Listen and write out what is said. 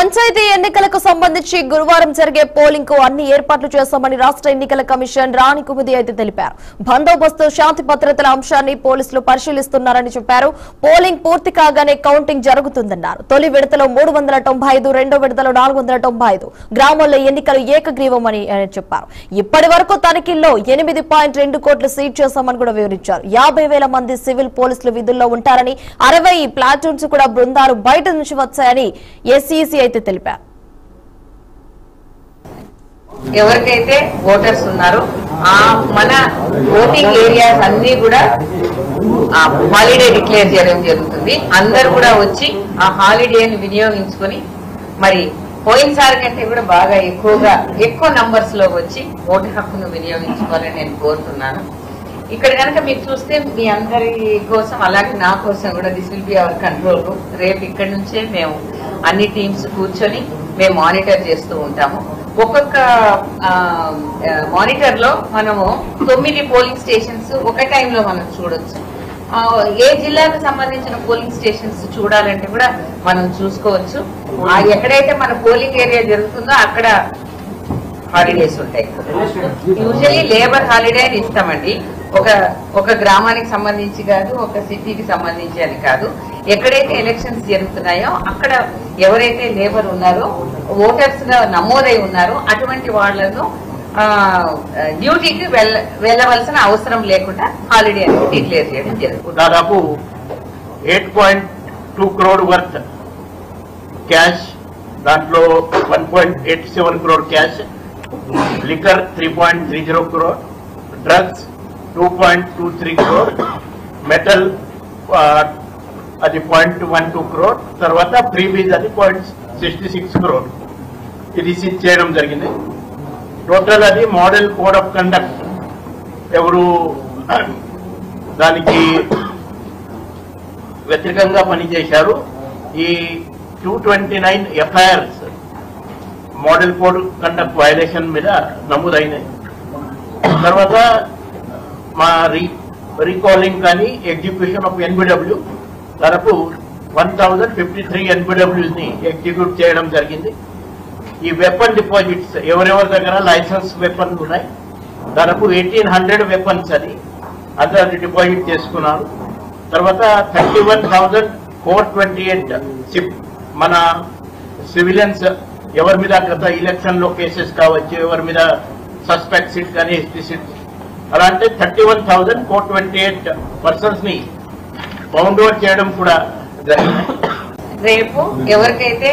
పంచాయతీ ఎన్నికలకు సంబంధించి గురువారం జరిగే పోలింగ్ కు అన్ని ఏర్పాట్లు చేశామని రాష్ట్ర ఎన్నికల కమిషన్ రాణి కుముది అయితే తెలిపారు. బందోబస్తు, శాంతి భద్రతల అంశాన్ని పోలీసులు పరిశీలిస్తున్నారని చెప్పారు. పోలింగ్ పూర్తి కాగానే కౌంటింగ్ జరుగుతుందన్నారు. తొలి విడతలో 395, రెండో విడతలో 495 గ్రామాల్లో ఎన్నికలు ఏకగ్రీవమని చెప్పారు. ఇప్పటి వరకు తనిఖీల్లో 8.2 కోట్లు సీజ్ చేశామని కూడా వివరించారు. 50,000 మంది సివిల్ పోలీసులు విధుల్లో ఉంటారని, 60 ప్లాటూన్స్ కూడా బృందాలు బయట నుంచి వచ్చాయని ఎస్ఈసి అయితే తెలిపారు. ఎవరికైతే ఓటర్స్ ఉన్నారో మన ఓటింగ్ ఏరియాస్ అన్ని కూడా హాలిడే డిక్లేర్ చేయడం జరుగుతుంది. అందరు కూడా వచ్చి ఆ హాలిడేని వినియోగించుకొని మరి పోయినసారి కంటే కూడా బాగా ఎక్కువ నంబర్స్ లో వచ్చి ఓటు హక్కును వినియోగించుకోవాలని నేను కోరుతున్నాను. ఇక్కడ కనుక మీరు చూస్తే మీ అందరి కోసం అలాగే నా కోసం కూడా this will be our control room. రేపు ఇక్కడ నుంచే మేము అన్ని టీమ్స్ కూర్చొని మేము మానిటర్ చేస్తూ ఉంటాము. ఒక్కొక్క మానిటర్ లో మనము 9 పోలింగ్ స్టేషన్స్ ఒక టైంలో మనం చూడొచ్చు. ఏ జిల్లాకు సంబంధించిన పోలింగ్ స్టేషన్స్ చూడాలంటే కూడా మనం చూసుకోవచ్చు. ఎక్కడైతే మన పోలింగ్ ఏరియా జరుగుతుందో అక్కడ హాలిడేస్ ఉంటాయి. యూజువల్లీ లేబర్ హాలిడే అని ఇస్తామండి. ఒక గ్రామానికి సంబంధించి కాదు, ఒక సిటీకి సంబంధించి అని కాదు. ఎక్కడైతే ఎలక్షన్స్ జరుగుతున్నాయో అక్కడ ఎవరైతే లేబర్ ఉన్నారో, ఓటర్స్ గా నమోదై ఉన్నారో అటువంటి వాళ్లను డ్యూటీకి వెళ్ళవలసిన అవసరం లేకుండా హాలిడే అనేది డిక్లేర్ చేయడం జరుగుతుంది. దాదాపు 8.2 crore వర్త్ క్యాష్, దాంట్లో 1.87 crore cash, liquor 3.30 crore, drugs 2.23 crore, metal అది 0.12 crore, తర్వాత ఫ్రీబీజ్ అది 0.66 crore. ఇది సీజ్ చేయడం జరిగింది. టోటల్ అది మోడల్ కోడ్ ఆఫ్ కండక్ట్ ఎవరు దానికి వ్యతిరేకంగా పనిచేశారు. ఈ 229 FIRs model code conduct violation మీద నమోదైనాయి. తర్వాత మా రీకాలింగ్ కానీ ఎగ్జిక్యూషన్ ఆఫ్ NBW దాదాపు 1053 NBWs ని ఎగ్జిక్యూట్ చేయడం జరిగింది. ఈ వెపన్ డిపాజిట్స్ ఎవరెవరి దగ్గర లైసెన్స్ వెపన్స్ ఉన్నాయి, దాదాపు 1800 వెపన్స్ అది అందరు డిపాజిట్ చేసుకున్నారు. తర్వాత 31,428 మన సివిలియన్స్ ఎవరి మీద గత ఎలక్షన్ లో కేసెస్ కావచ్చు, ఎవరి మీద సస్పెక్ట్ సీట్ కానీ ఎస్పీ సీట్ అలా అంటే 31,428 పర్సన్స్ ని బౌండ్ ఓవర్ చేయడం కూడా జరిగింది. రేపు ఎవరికైతే